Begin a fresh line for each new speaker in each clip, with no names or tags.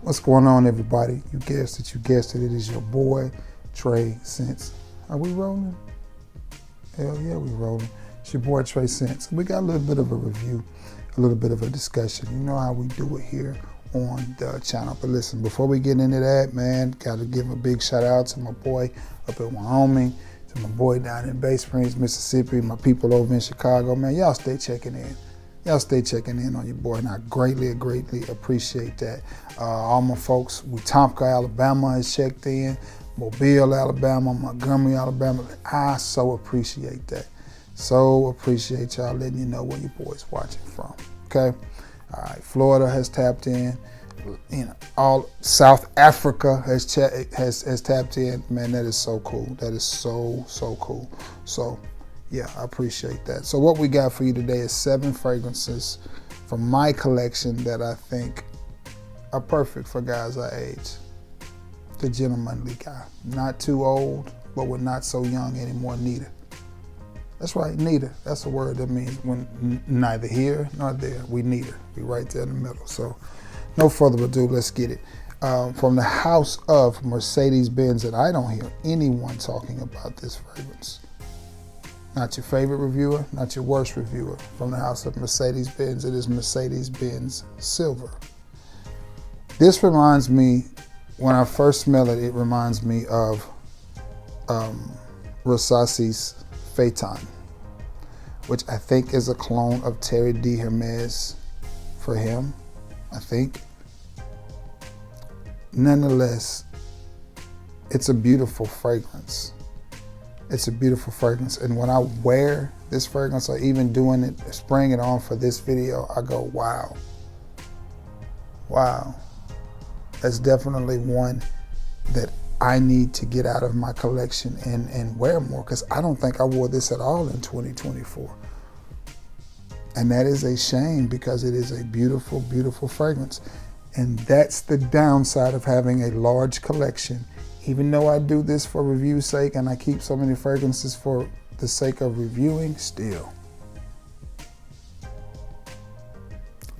What's going on, everybody? You guessed it, it is your boy, Trey Sense. Are we rolling? Hell yeah, we rolling. It's your boy, Trey Sense. We got a little bit of a review, a little bit of a discussion. You know how we do it here on the channel. But listen, before we get into that, man, gotta give a big shout out to my boy up in Wyoming, to my boy down in Bay Springs, Mississippi, my people over in Chicago. Man, y'all stay checking in. Y'all stay checking in on your boy, and I greatly appreciate that. All my folks, Wetumpka, Alabama has checked in, Mobile, Alabama, Montgomery, Alabama. I so appreciate that. So appreciate y'all letting you know where your boy's watching from, okay? All right, Florida has tapped in. You know, all South Africa has tapped in. Man, that is so cool. That is so cool. So, yeah, I appreciate that. So what we got for you today is 7 fragrances from my collection that I think are perfect for guys our age. The gentlemanly guy. Not too old, but we're not so young anymore, neither. That's right, neither. That's a word that means when neither here nor there. We neither. We right there in the middle. So no further ado, let's get it. From the house of Mercedes-Benz, and I don't hear anyone talking about this fragrance. Not your favorite reviewer, not your worst reviewer. From the house of Mercedes-Benz, it is Mercedes-Benz Silver. This reminds me, when I first smell it, it reminds me of Rosasi's Phaeton, which I think is a clone of Terry D. Hermes for him, I think. Nonetheless, it's a beautiful fragrance. It's a beautiful fragrance, and when I wear this fragrance, or even doing it, spraying it on for this video, I go, wow. Wow. That's definitely one that I need to get out of my collection and wear more, because I don't think I wore this at all in 2024. And that is a shame, because it is a beautiful, beautiful fragrance. And that's the downside of having a large collection. Even though I do this for review's sake and I keep so many fragrances for the sake of reviewing, still,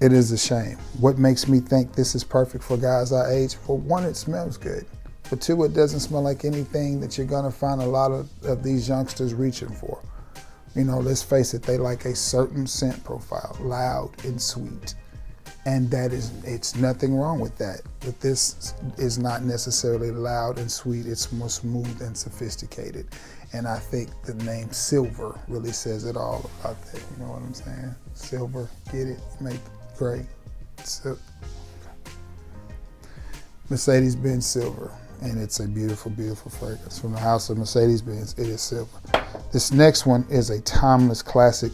it is a shame. What makes me think this is perfect for guys our age? For one, it smells good. For two, it doesn't smell like anything that you're gonna find a lot of these youngsters reaching for. You know, let's face it, they like a certain scent profile, loud and sweet. And it's nothing wrong with that. But this is not necessarily loud and sweet, it's more smooth and sophisticated. And I think the name Silver really says it all about that. You know what I'm saying? Silver, get it, make great. So, Mercedes-Benz Silver. And it's a beautiful, beautiful fragrance. From the house of Mercedes-Benz, it is Silver. This next one is a timeless classic,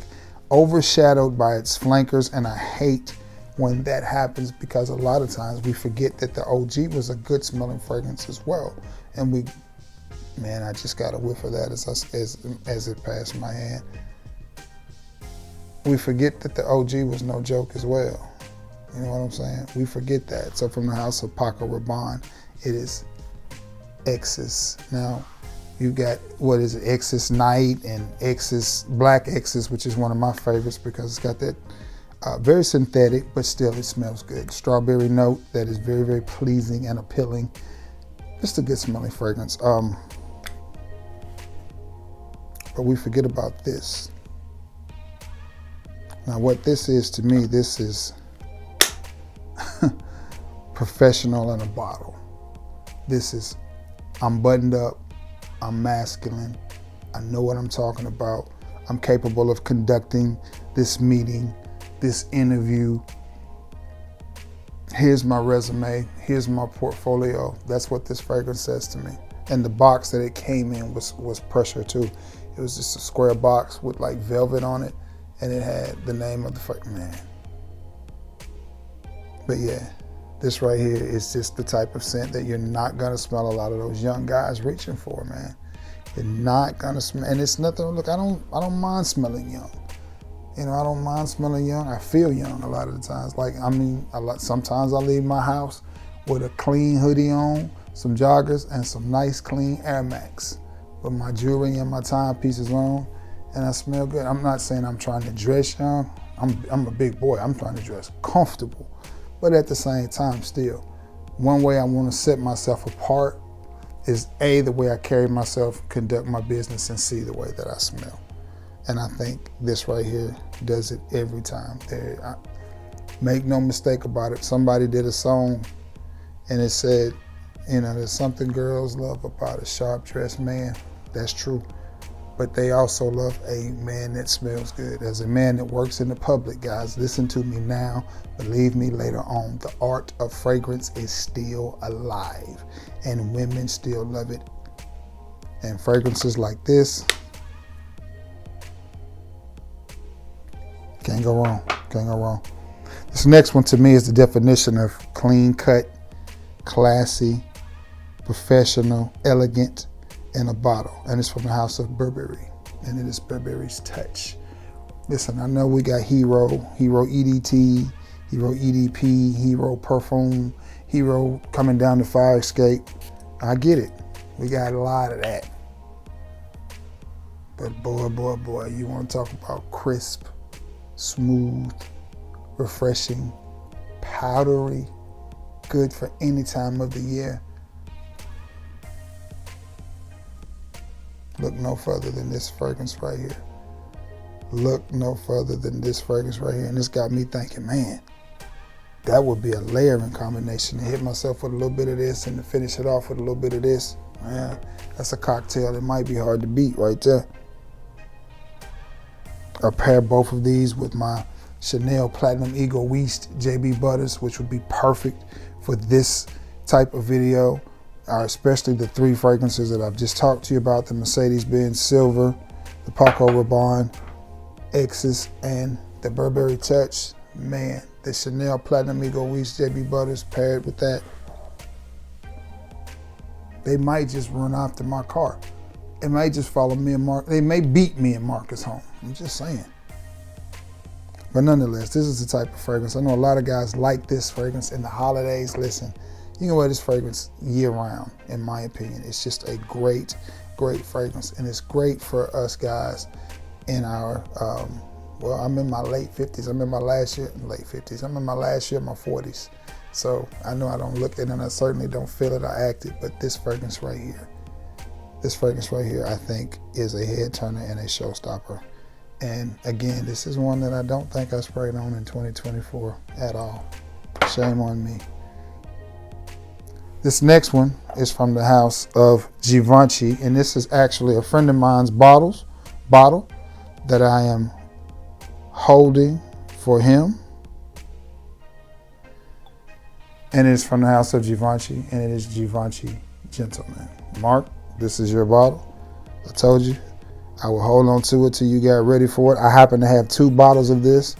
overshadowed by its flankers, and I hate when that happens, because a lot of times we forget that the OG was a good smelling fragrance as well. And man, I just got a whiff of that as it passed my hand. We forget that the OG was no joke as well. You know what I'm saying? We forget that. So from the house of Paco Rabanne, it is Exes. Now, you got, what is it, Exes Night and Exes, Black Exes, which is one of my favorites because it's got that very synthetic, but still it smells good. Strawberry note that is very, very pleasing and appealing. Just a good smelling fragrance. But we forget about this. Now what this is to me, this is professional in a bottle. This is, I'm buttoned up, I'm masculine, I know what I'm talking about. I'm capable of conducting this meeting, this interview. Here's my resume, here's my portfolio. That's what this fragrance says to me. And the box that it came in was pressure too. It was just a square box with like velvet on it, and it had the name of the fragrance, man. But yeah, this right here is just the type of scent that you're not gonna smell a lot of those young guys reaching for, man. You're not gonna smell, and it's nothing, look, I don't mind smelling young. You know, I don't mind smelling young. I feel young a lot of the times. Like, I mean, sometimes I leave my house with a clean hoodie on, some joggers, and some nice clean Air Max with my jewelry and my timepieces on, and I smell good. I'm not saying I'm trying to dress young. I'm a big boy. I'm trying to dress comfortable, but at the same time still, one way I want to set myself apart is A, the way I carry myself, conduct my business, and C, the way that I smell. And I think this right here does it every time. Make no mistake about it. Somebody did a song and it said, there's something girls love about a sharp-dressed man. That's true. But they also love a man that smells good. As a man that works in the public, guys, listen to me now. Believe me later on, the art of fragrance is still alive and women still love it. And fragrances like this, can't go wrong, can't go wrong. This next one to me is the definition of clean cut, classy, professional, elegant, in a bottle. And it's from the house of Burberry. And it is Burberry's Touch. Listen, I know we got Hero EDT, Hero EDP, Hero Perfume, Hero coming down the fire escape. I get it. We got a lot of that. But boy, you want to talk about crisp, smooth, refreshing, powdery, good for any time of the year. Look no further than this fragrance right here. Look no further than this fragrance right here. And this got me thinking, man, that would be a layering combination to hit myself with a little bit of this and to finish it off with a little bit of this. Man, that's a cocktail that might be hard to beat right there. I pair both of these with my Chanel Platinum Egoiste JB Butters, which would be perfect for this type of video. Especially the three fragrances that I've just talked to you about, the Mercedes-Benz Silver, the Paco Rabanne X's, and the Burberry Touch. Man, the Chanel Platinum Egoiste JB Butters paired with that, they might just run after my car. It might just follow me and Mark. They may beat me and Marcus home. I'm just saying. But nonetheless, this is the type of fragrance. I know a lot of guys like this fragrance in the holidays. Listen, you can wear this fragrance year round, in my opinion. It's just a great, great fragrance. And it's great for us guys in our, I'm in my late 50s. I'm in my last year, late 50s. I'm in my last year, my 40s. So I know I don't look it and I certainly don't feel it or act it, but this fragrance right here, I think is a head turner and a showstopper. And again, this is one that I don't think I sprayed on in 2024 at all. Shame on me. This next one is from the house of Givenchy, and this is actually a friend of mine's bottle that I am holding for him. And it's from the house of Givenchy, and it is Givenchy Gentleman. Mark, this is your bottle. I told you I will hold on to it till you got ready for it. I happen to have 2 bottles of this,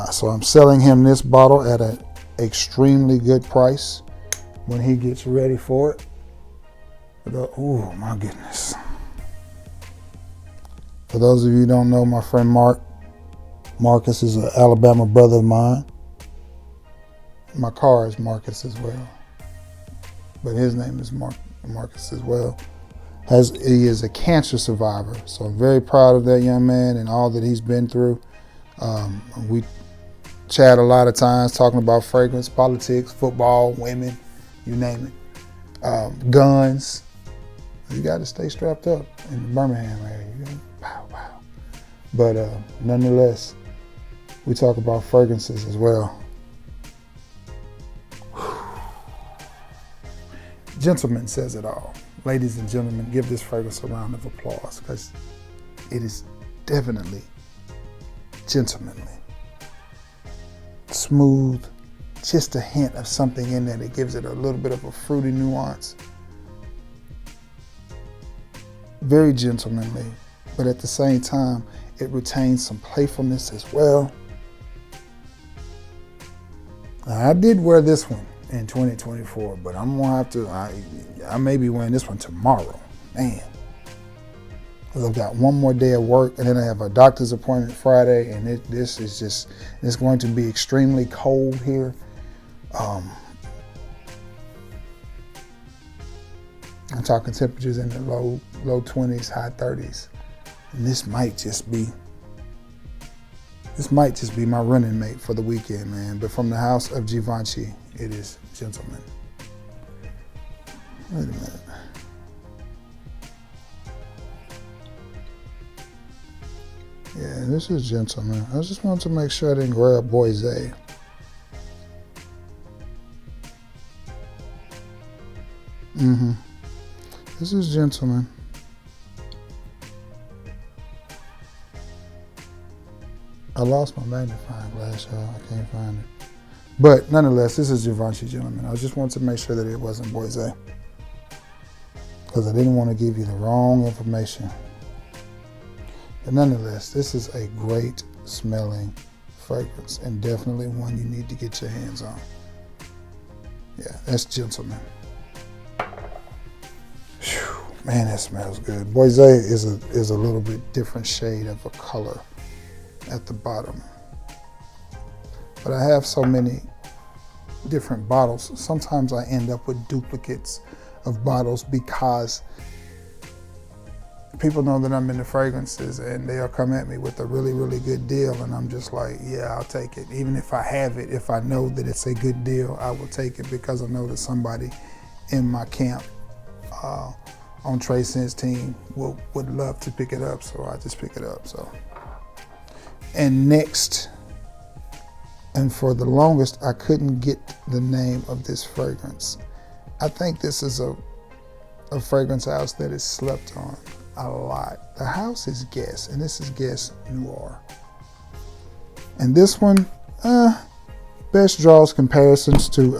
so I'm selling him this bottle at an extremely good price when he gets ready for it. Oh my goodness. For those of you who don't know, my friend Marcus is an Alabama brother of mine. My car is Marcus as well, but his name is Marcus as well. He is a cancer survivor, so I'm very proud of that young man and all that he's been through. We chat a lot of times talking about fragrance, politics, football, women, you name it. Guns. You got to stay strapped up in the Birmingham area. Pow, pow. But nonetheless, we talk about fragrances as well. Gentleman says it all. Ladies and gentlemen, give this fragrance a round of applause because it is definitely gentlemanly. Smooth, just a hint of something in there that gives it a little bit of a fruity nuance. Very gentlemanly, but at the same time, it retains some playfulness as well. Now, I did wear this one in 2024, but I'm gonna have to, I may be wearing this one tomorrow, man. Because I've got one more day of work and then I have a doctor's appointment Friday, and this is just, it's going to be extremely cold here. I'm talking temperatures in the low 20s, high 30s. And this might just be my running mate for the weekend, man. But from the house of Givenchy, it is Gentleman. Wait a minute. Yeah, this is Gentleman. I just wanted to make sure I didn't grab Boise. This is Gentleman. I lost my magnifying glass, y'all. I can't find it. But nonetheless, this is Givenchy Gentleman. I just wanted to make sure that it wasn't Boise, because I didn't want to give you the wrong information. But nonetheless, this is a great smelling fragrance, and definitely one you need to get your hands on. Yeah, that's Gentleman. Whew, man, that smells good. Boise is a little bit different shade of a color at the bottom. But I have so many different bottles. Sometimes I end up with duplicates of bottles because people know that I'm into fragrances and they'll come at me with a really, really good deal, and I'm just like, yeah, I'll take it. Even if I have it, if I know that it's a good deal, I will take it because I know that somebody in my camp on Trey Scents team would love to pick it up, so I just pick it up. So, and next, and for the longest, I couldn't get the name of this fragrance. I think this is a fragrance house that is slept on a lot. The house is Guess, and this is Guess Noir. And this one, best draws comparisons to,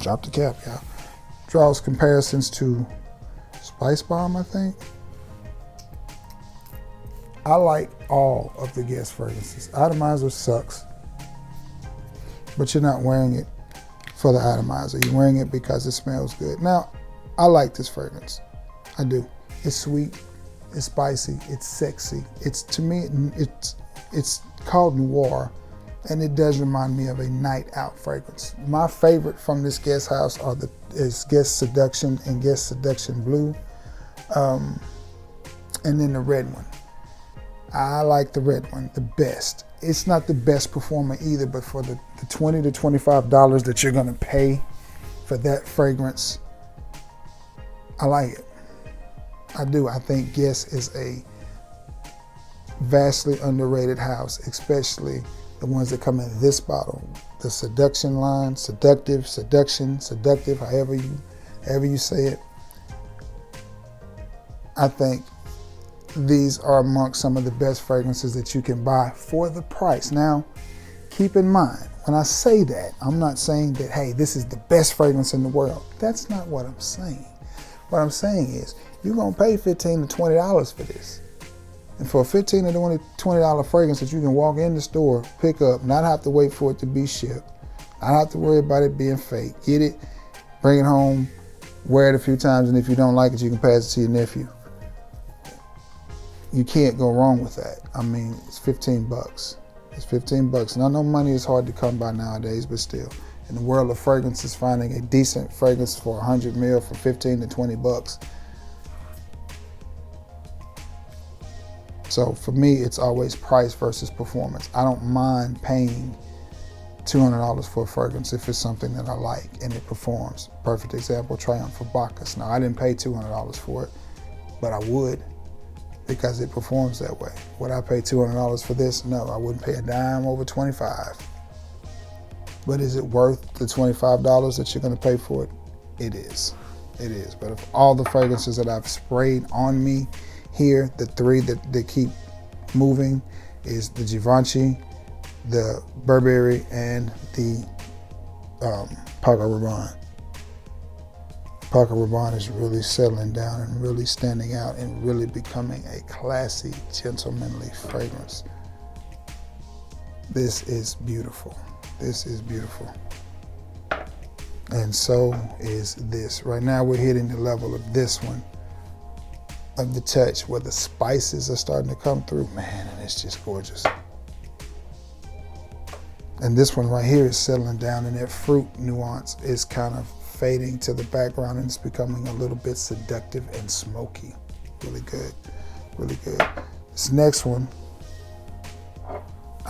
drop the cap, y'all. Draws comparisons to Spice Bomb, I think. I like all of the Guess fragrances. Atomizer sucks, but you're not wearing it for the atomizer. You're wearing it because it smells good. Now, I like this fragrance. I do. It's sweet, it's spicy, it's sexy. It's, to me, it's called Noir, and it does remind me of a night out fragrance. My favorite from this Guess house is Guess Seduction and Guess Seduction Blue, and then the red one. I like the red one the best. It's not the best performer either, but for the $20 to $25 that you're gonna pay for that fragrance, I like it. I do. I think Guess is a vastly underrated house, especially the ones that come in this bottle. The Seduction line, Seductive, Seduction, Seductive, however you say it. I think these are amongst some of the best fragrances that you can buy for the price. Now, keep in mind, when I say that, I'm not saying that, hey, this is the best fragrance in the world. That's not what I'm saying. What I'm saying is, you're gonna pay $15 to $20 for this. And for a $15 to $20 fragrance that you can walk in the store, pick up, not have to wait for it to be shipped, not have to worry about it being fake, get it, bring it home, wear it a few times, and if you don't like it, you can pass it to your nephew. You can't go wrong with that. I mean, it's 15 bucks. It's 15 bucks. And I know money is hard to come by nowadays, but still, in the world of fragrances, finding a decent fragrance for 100 ml for 15 to 20 bucks. So for me, it's always price versus performance. I don't mind paying $200 for a fragrance if it's something that I like and it performs. Perfect example, Triumph for Bacchus. Now, I didn't pay $200 for it, but I would, because it performs that way. Would I pay $200 for this? No, I wouldn't pay a dime over 25. But is it worth the $25 that you're gonna pay for it? It is, it is. But of all the fragrances that I've sprayed on me here, the three that keep moving is the Givenchy, the Burberry, and the Paco Rabanne. Paco Rabanne is really settling down and really standing out and really becoming a classy, gentlemanly fragrance. This is beautiful. This is beautiful. And so is this. Right now we're hitting the level of this one, of the touch, where the spices are starting to come through. Man, and it's just gorgeous. And this one right here is settling down, and that fruit nuance is kind of fading to the background, and it's becoming a little bit seductive and smoky. Really good, really good. This next one,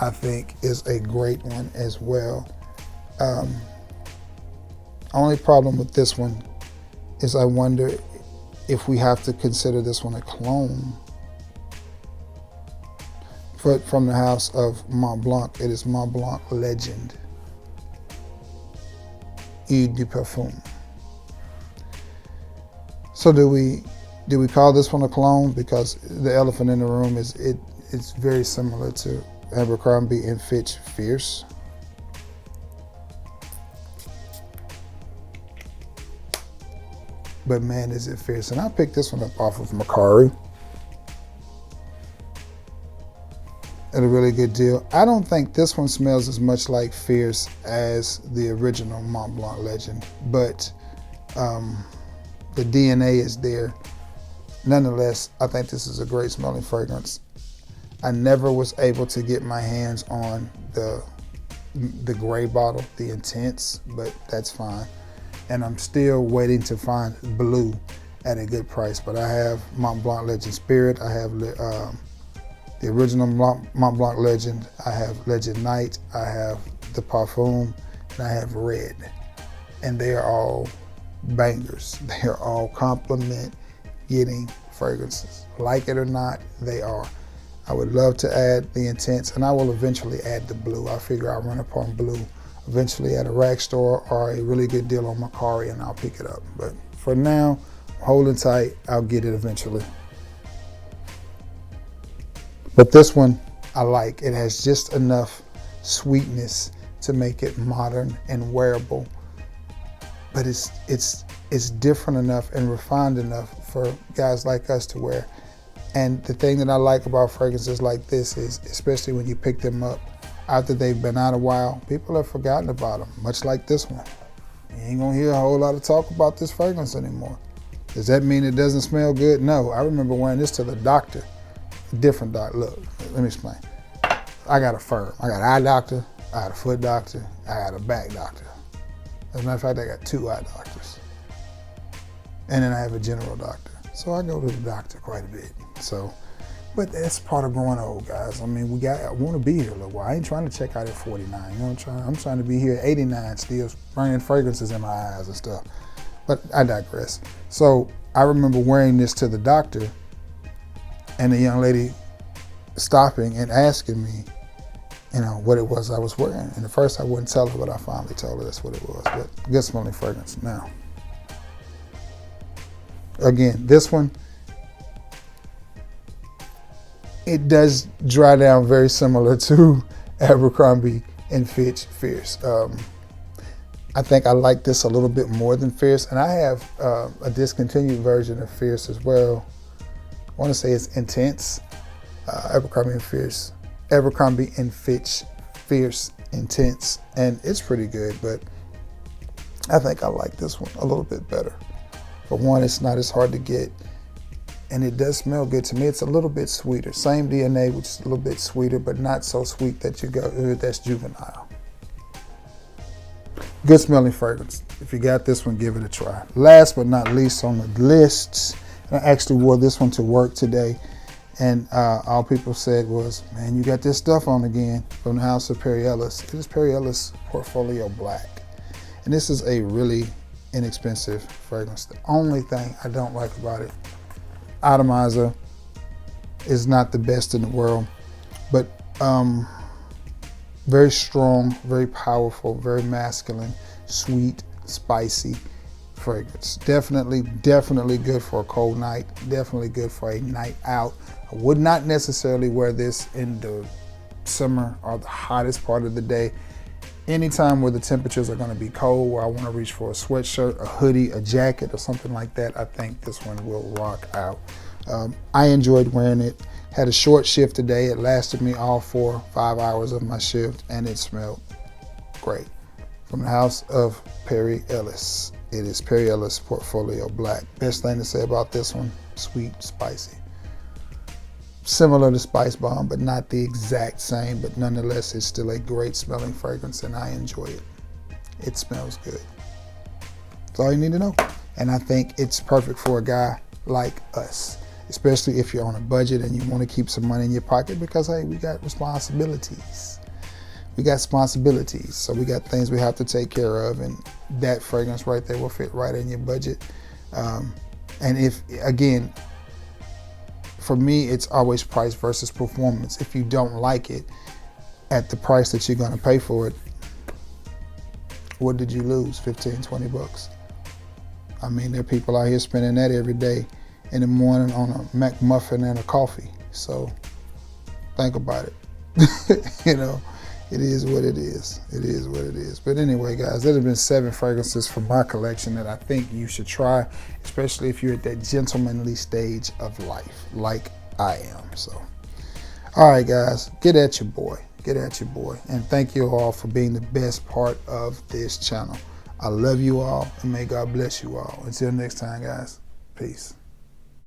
I think, is a great one as well. Only problem with this one is I wonder if we have to consider this one a clone. But from the house of Mont Blanc, it is Mont Blanc Legend Eau de Parfum. So do we call this one a clone? Because the elephant in the room is it's very similar to Abercrombie and Fitch Fierce. But man, is it fierce. And I picked this one up off of Mercari at a really good deal. I don't think this one smells as much like Fierce as the original Mont Blanc Legend, but the DNA is there. Nonetheless, I think this is a great smelling fragrance. I never was able to get my hands on the gray bottle, the Intense, but that's fine. And I'm still waiting to find blue at a good price. But I have Mont Blanc Legend Spirit. I have the original Mont Blanc Legend. I have Legend Night. I have the Parfum, and I have Red. And they are all bangers. They are all compliment-getting fragrances. Like it or not, they are. I would love to add the Intense, and I will eventually add the blue. I figure I'll run upon blue eventually at a rack store or a really good deal on Mercari, and I'll pick it up. But for now, holding tight, I'll get it eventually. But this one I like. It has just enough sweetness to make it modern and wearable. But it's different enough and refined enough for guys like us to wear. And the thing that I like about fragrances like this is, especially when you pick them up after they've been out a while, people have forgotten about them, much like this one. You ain't gonna hear a whole lot of talk about this fragrance anymore. Does that mean it doesn't smell good? No, I remember wearing this to the doctor. Different doctor. Look, let me explain. I got a firm. I got an eye doctor, I got a foot doctor, I got a back doctor. As a matter of fact, I got 2 eye doctors. And then I have a general doctor. So I go to the doctor quite a bit. But that's part of growing old, guys. I mean, I want to be here a little while. I ain't trying to check out at 49. You know, I'm trying to be here at 89, still spraying fragrances in my eyes and stuff. But I digress. So I remember wearing this to the doctor, and the young lady stopping and asking me, you know, what it was I was wearing. And at first I wouldn't tell her, but I finally told her that's what it was. But good smelling fragrance. Now, again, this one, it does dry down very similar to Abercrombie and Fitch Fierce. I think I like this a little bit more than Fierce, and I have a discontinued version of Fierce as well. I want to say it's Intense, Abercrombie and Fitch Fierce Intense, and it's pretty good, but I think I like this one a little bit better. For one, it's not as hard to get, and it does smell good to me. It's a little bit sweeter. Same DNA, which is a little bit sweeter, but not so sweet that you go, that's juvenile. Good smelling fragrance. If you got this one, give it a try. Last but not least on the list, I actually wore this one to work today, and all people said was, man, you got this stuff on again, from the house of Perry Ellis. It is Perry Ellis Portfolio Black. And this is a really inexpensive fragrance. The only thing I don't like about it, Atomizer is not the best in the world, but very strong, very powerful, very masculine, sweet, spicy fragrance. Definitely good for a cold night. Definitely good for a night out. I would not necessarily wear this in the summer or the hottest part of the day. Anytime where the temperatures are going to be cold, where I want to reach for a sweatshirt, a hoodie, a jacket, or something like that, I think this one will rock out. I enjoyed wearing it. Had a short shift today. It lasted me all 4 or 5 hours of my shift, and it smelled great. From the house of Perry Ellis. It is Perry Ellis Portfolio Black. Best thing to say about this one, sweet, spicy. Similar to Spice Bomb, but not the exact same, but nonetheless, it's still a great smelling fragrance, and I enjoy it. It smells good. That's all you need to know. And I think it's perfect for a guy like us, especially if you're on a budget and you want to keep some money in your pocket, because, hey, we got responsibilities. So we got things we have to take care of, and that fragrance right there will fit right in your budget. And if, again, for me, it's always price versus performance. If you don't like it at the price that you're going to pay for it, what did you lose? 15, 20 bucks. I mean, there are people out here spending that every day in the morning on a McMuffin and a coffee. So think about it. You know, it is what it is. It is what it is. But anyway, guys, there have been 7 fragrances from my collection that I think you should try, especially if you're at that gentlemanly stage of life, like I am. So, all right, guys, get at your boy. Get at your boy. And thank you all for being the best part of this channel. I love you all, and may God bless you all. Until next time, guys, peace.